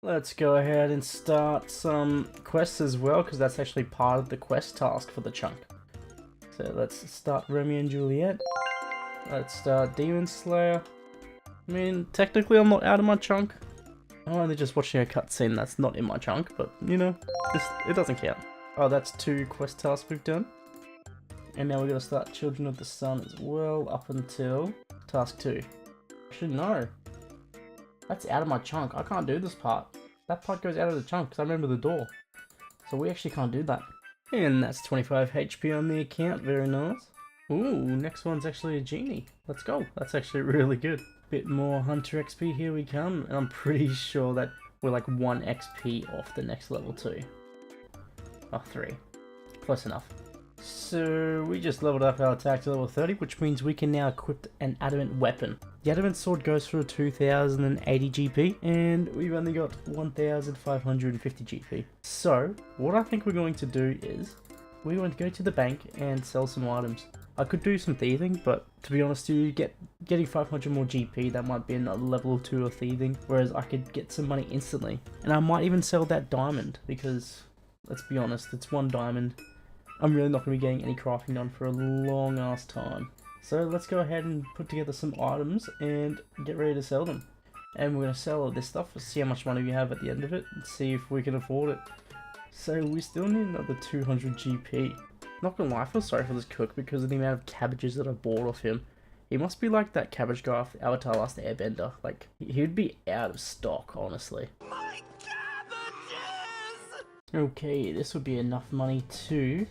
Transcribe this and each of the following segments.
Let's go ahead and start some quests as well, because that's actually part of the quest task for the chunk. So let's start Romeo and Juliet. Let's start Demon Slayer. I mean, technically I'm not out of my chunk. I'm only just watching a cutscene that's not in my chunk, but you know, it doesn't count. Oh, that's 2 quest tasks we've done. And now we're gonna start Children of the Sun as well, up until task 2. Actually, no. That's out of my chunk. I can't do this part. That part goes out of the chunk because I remember the door. So we actually can't do that. And that's 25 HP on the account. Very nice. Ooh, next one's actually a genie. Let's go. That's actually really good. Bit more Hunter XP. Here we come. And I'm pretty sure that we're like 1 XP off the next level 2. Oh, 3. Close enough. So we just leveled up our attack to level 30, which means we can now equip an adamant weapon. The adamant sword goes for 2080 GP, and we've only got 1550 GP. So what I think we're going to do is we're going to go to the bank and sell some items. I could do some thieving, but to be honest with you, getting 500 more GP, that might be another level 2 of thieving, whereas I could get some money instantly. And I might even sell that diamond, because let's be honest, it's 1 diamond. I'm really not going to be getting any crafting done for a long ass time. So let's go ahead and put together some items and get ready to sell them. And we're going to sell all this stuff, see how much money we have at the end of it, and see if we can afford it. So we still need another 200 GP. Not gonna lie, I feel sorry for this cook because of the amount of cabbages that I bought off him. He must be like that cabbage guy off Avatar Last Airbender. Like, he'd be out of stock, honestly. My cabbages! Okay, this would be enough money to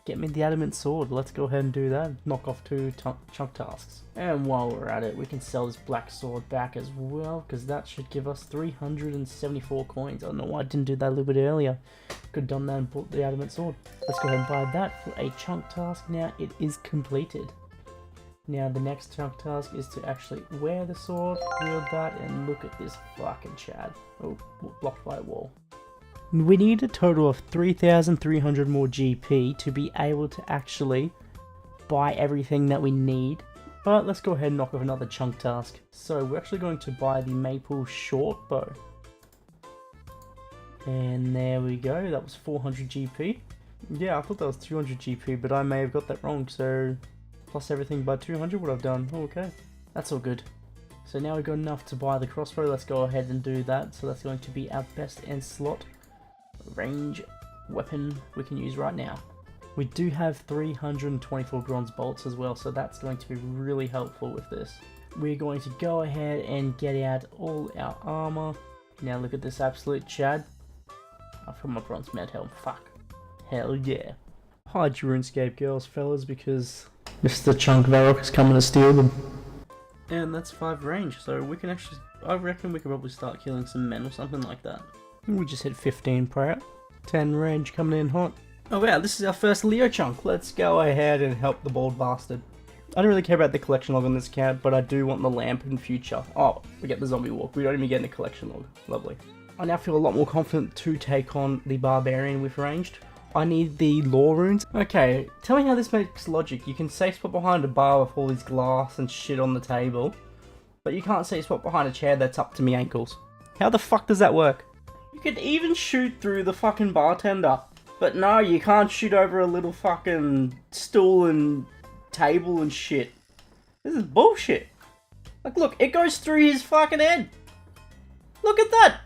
get me the adamant sword. Let's go ahead and do that. Knock off 2 chunk tasks. And while we're at it, we can sell this black sword back as well, because that should give us 374 coins. I don't know why I didn't do that a little bit earlier. Could have done that and bought the adamant sword. Let's go ahead and buy that for a chunk task. Now it is completed. Now the next chunk task is to actually wear the sword, wield that, and look at this fucking Chad. Oh, blocked by a wall. We need a total of 3,300 more GP to be able to actually buy everything that we need. But let's go ahead and knock off another chunk task. So we're actually going to buy the maple short bow. And there we go, that was 400 GP. Yeah, I thought that was 200 GP, but I may have got that wrong, so plus everything by 200 what I've done. Okay, that's all good. So now we've got enough to buy the crossbow. Let's go ahead and do that. So that's going to be our best end slot range weapon we can use right now. We do have 324 bronze bolts as well, so that's going to be really helpful with this. We're going to go ahead and get out all our armor. Now look at this absolute Chad. I forgot my bronze mad helm, fuck. Hell yeah. Hide your RuneScape girls, fellas, because Mr. Chunk Varrock is coming to steal them. And that's 5 range, so we can actually, I reckon we could probably start killing some men or something like that. We just hit 15 per hour. 10 range coming in hot. Oh wow, this is our first Leo chunk. Let's go ahead and help the bald bastard. I don't really care about the collection log on this account, but I do want the lamp in future. Oh, we get the zombie walk. We don't even get in the collection log. Lovely. I now feel a lot more confident to take on the barbarian with ranged. I need the law runes. Okay, tell me how this makes logic. You can safe spot behind a bar with all this glass and shit on the table, but you can't safe spot behind a chair that's up to me ankles. How the fuck does that work? You could even shoot through the fucking bartender, but no, you can't shoot over a little fucking stool and table and shit. This is bullshit. Like, look, it goes through his fucking head. Look at that.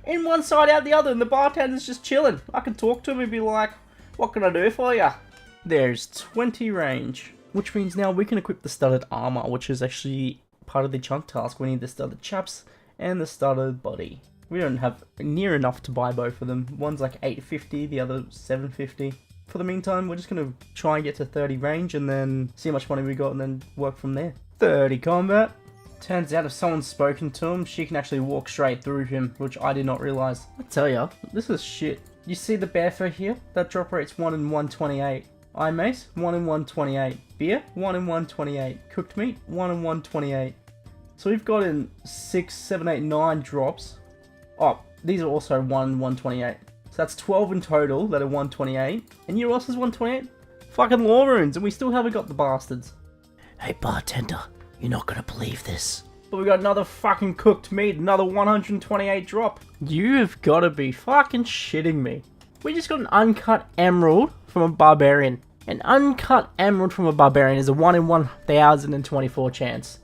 In one side, out the other, and the bartender's just chilling. I can talk to him and be like, what can I do for ya? There's 20 range, which means now we can equip the studded armor, which is actually part of the chunk task. We need the studded chaps and the studded body. We don't have near enough to buy both of them. One's like 850, the other 750. For the meantime, we're just going to try and get to 30 range and then see how much money we got and then work from there. 30 combat. Turns out if someone's spoken to him, she can actually walk straight through him, which I did not realize. I tell ya, this is shit. You see the barefoot here? That drop rate's 1 in 128. Eye mace, 1 in 128. Beer, 1 in 128. Cooked meat, 1 in 128. So we've got in 6, 7, 8, 9 drops. Oh, these are also 1 in 128. So that's 12 in total that are 128. And you know what else is 128? Fucking law runes, and we still haven't got the bastards. Hey bartender, you're not gonna believe this, But we got another fucking cooked meat, another 128 drop. You've got to be fucking shitting me. We just got an uncut emerald from a barbarian. An uncut emerald from a barbarian is a 1 in 1,024 chance.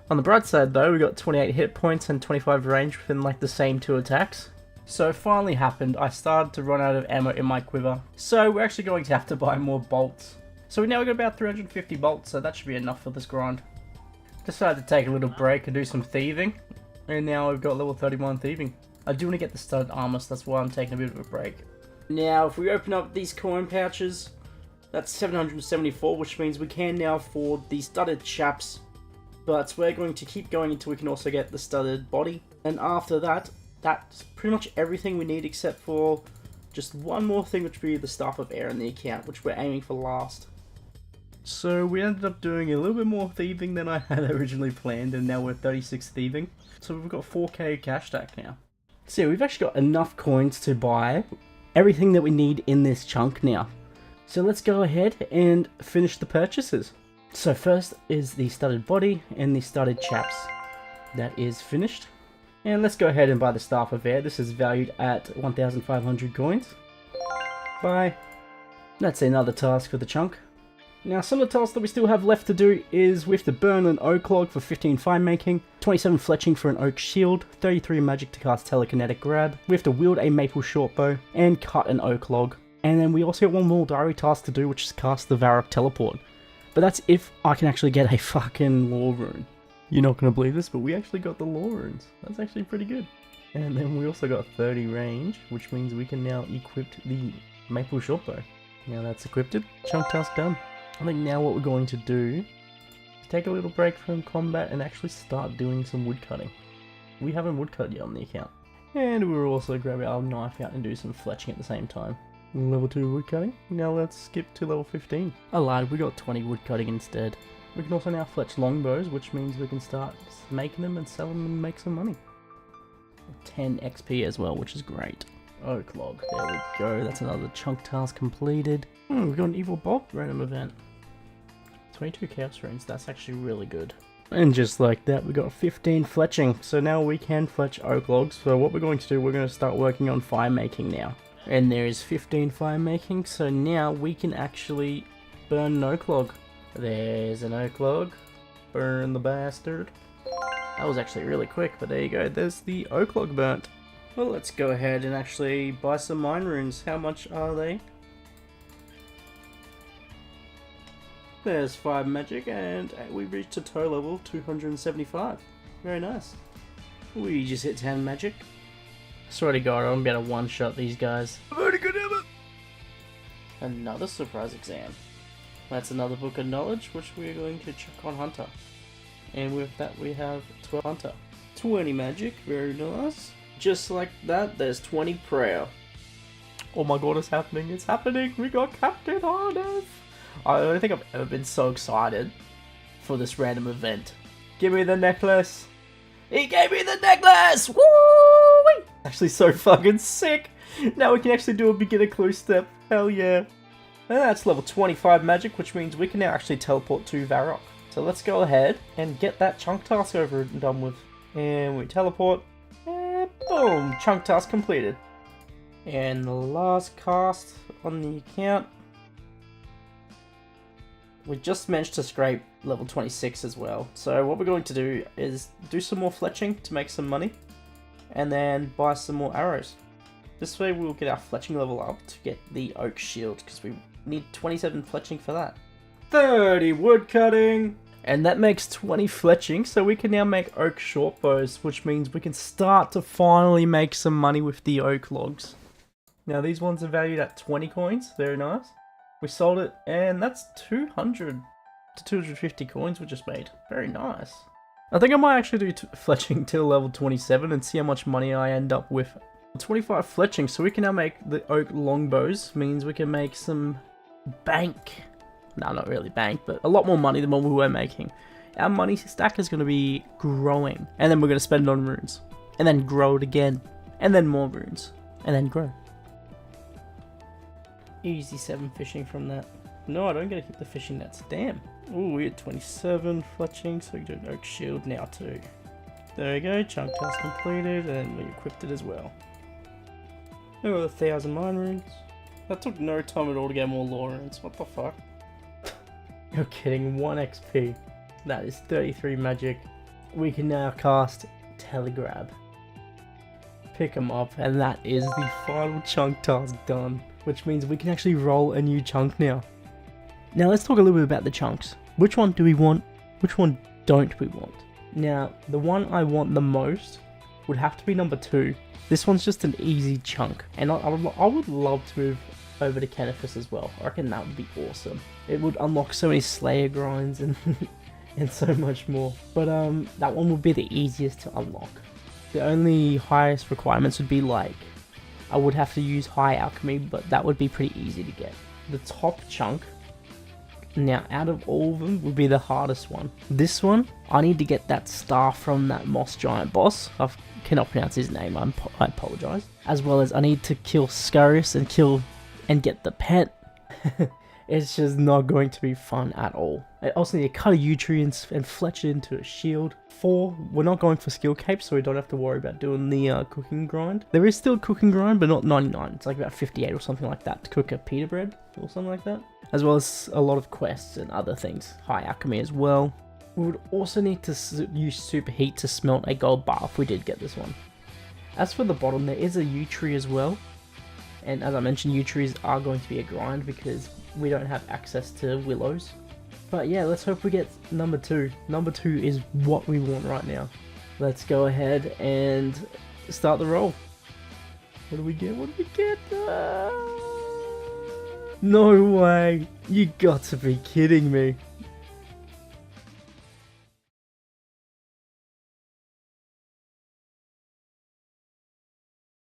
On the bright side though, we got 28 hit points and 25 range within like the same 2 attacks. So it finally happened, I started to run out of ammo in my quiver. So we're actually going to have to buy more bolts. So we now got about 350 bolts, so that should be enough for this grind. Decided to take a little break and do some thieving. And now we've got level 31 thieving. I do want to get the studded armor, so that's why I'm taking a bit of a break. Now if we open up these coin pouches, that's 774, which means we can now afford the studded chaps. But we're going to keep going until we can also get the studded body. And after that, that's pretty much everything we need except for just one more thing, which would be the Staff of Air in the account, which we're aiming for last. So we ended up doing a little bit more thieving than I had originally planned, and now we're 36 thieving. So we've got 4k cash stack now. So yeah, we've actually got enough coins to buy everything that we need in this chunk now. So let's go ahead and finish the purchases. So first is the studded body and the studded chaps. That is finished. And let's go ahead and buy the Staff of Air. This is valued at 1,500 coins. Buy. That's another task for the chunk. Now some of the tasks that we still have left to do is we have to burn an oak log for 15 fire making, 27 fletching for an oak shield, 33 magic to cast telekinetic grab, we have to wield a maple shortbow, and cut an oak log. And then we also got one more diary task to do, which is cast the Varrock teleport. But that's if I can actually get a fucking lore rune. You're not going to believe this, but we actually got the lore runes. That's actually pretty good. And then we also got 30 range, which means we can now equip the maple shortbow. Now that's equipped. Chunk task done. I think now what we're going to do is take a little break from combat and actually start doing some woodcutting. We haven't woodcut yet on the account. And we'll also grab our knife out and do some fletching at the same time. Level 2 woodcutting. Now let's skip to level 15. I lied, we got 20 woodcutting instead. We can also now fletch longbows, which means we can start making them and sell them and make some money. 10 XP as well, which is great. Oak log, there we go. That's another chunk task completed. We've got an evil bolt random event. 22 chaos runes, that's actually really good. And just like that, we got 15 fletching. So now we can fletch oak logs. So what we're going to do, we're going to start working on fire making now. And there is 15 fire making, so now we can actually burn an oak log. There's an oak log. Burn the bastard. That was actually really quick, but there you go. There's the oak log burnt. Well, let's go ahead and actually buy some mine runes. How much are they? There's 5 magic, and we reached a total level 275. Very nice. We just hit 10 magic. Swear to God, I'm about to one-shot these guys. I've already got it! Another surprise exam. That's another book of knowledge, which we're going to check on Hunter. And with that we have 12 Hunter. 20 magic, very nice. Just like that, there's 20 prayer. Oh my God, it's happening, it's happening! We got Captain Harness! I don't think I've ever been so excited for this random event. Give me the necklace! He gave me the necklace! Woo! Actually so fucking sick! Now we can actually do a beginner clue step. Hell yeah. And that's level 25 magic, which means we can now actually teleport to Varrock. So let's go ahead and get that chunk task over and done with. And we teleport. And boom! Chunk task completed. And the last cast on the account. We just managed to scrape level 26 as well. So what we're going to do is do some more fletching to make some money. And then buy some more arrows. This way we'll get our fletching level up to get the oak shield, because we need 27 fletching for that. 30 woodcutting! And that makes 20 fletching, so we can now make oak short bows, which means we can start to finally make some money with the oak logs. Now these ones are valued at 20 coins, very nice. We sold it, and that's 200 to 250 coins we just made. Very nice. I think I might actually do fletching till level 27 and see how much money I end up with. 25 fletching, so we can now make the oak longbows, means we can make some bank. No, not really bank, but a lot more money than what we were making. Our money stack is going to be growing, and then we're going to spend it on runes, and then grow it again, and then more runes, and then grow. Easy 7 fishing from that. No, I don't get to keep the fishing nets. Damn. Ooh, we had 27 fletching, so we can do an oak shield now too. There we go, chunk task completed, and we equipped it as well. Oh, 1,000 mine runes. That took no time at all to get more lore runes. What the fuck? You're kidding, 1 XP. That is 33 magic. We can now cast Telegrab. Pick them up, and that is the final chunk task done. Which means we can actually roll a new chunk now. Now let's talk a little bit about the chunks. Which one do we want? Which one don't we want? Now, the one I want the most would have to be number 2. This one's just an easy chunk, and I would love to move over to Kennephis as well. I reckon that would be awesome. It would unlock so many Slayer grinds and and so much more. But that one would be the easiest to unlock. The only highest requirements would be like, I would have to use high alchemy, but that would be pretty easy to get. The top chunk, now out of all of them, would be the hardest one. This one, I need to get that star from that moss giant boss. I cannot pronounce his name, I apologize. As well as I need to kill Scarius and get the pet. It's just not going to be fun at all. I also need to cut a U-tree and fletch it into a shield. 4, we're not going for skill capes, so we don't have to worry about doing the cooking grind. There is still a cooking grind, but not 99. It's like about 58 or something like that to cook a pita bread or something like that. As well as a lot of quests and other things. High alchemy as well. We would also need to use superheat to smelt a gold bar if we did get this one. As for the bottom, there is a U-tree as well. And as I mentioned, U-trees are going to be a grind because we don't have access to willows. But yeah, let's hope we get number 2. Number 2 is what we want right now. Let's go ahead and start the roll. What do we get? What do we get? No way! You got to be kidding me.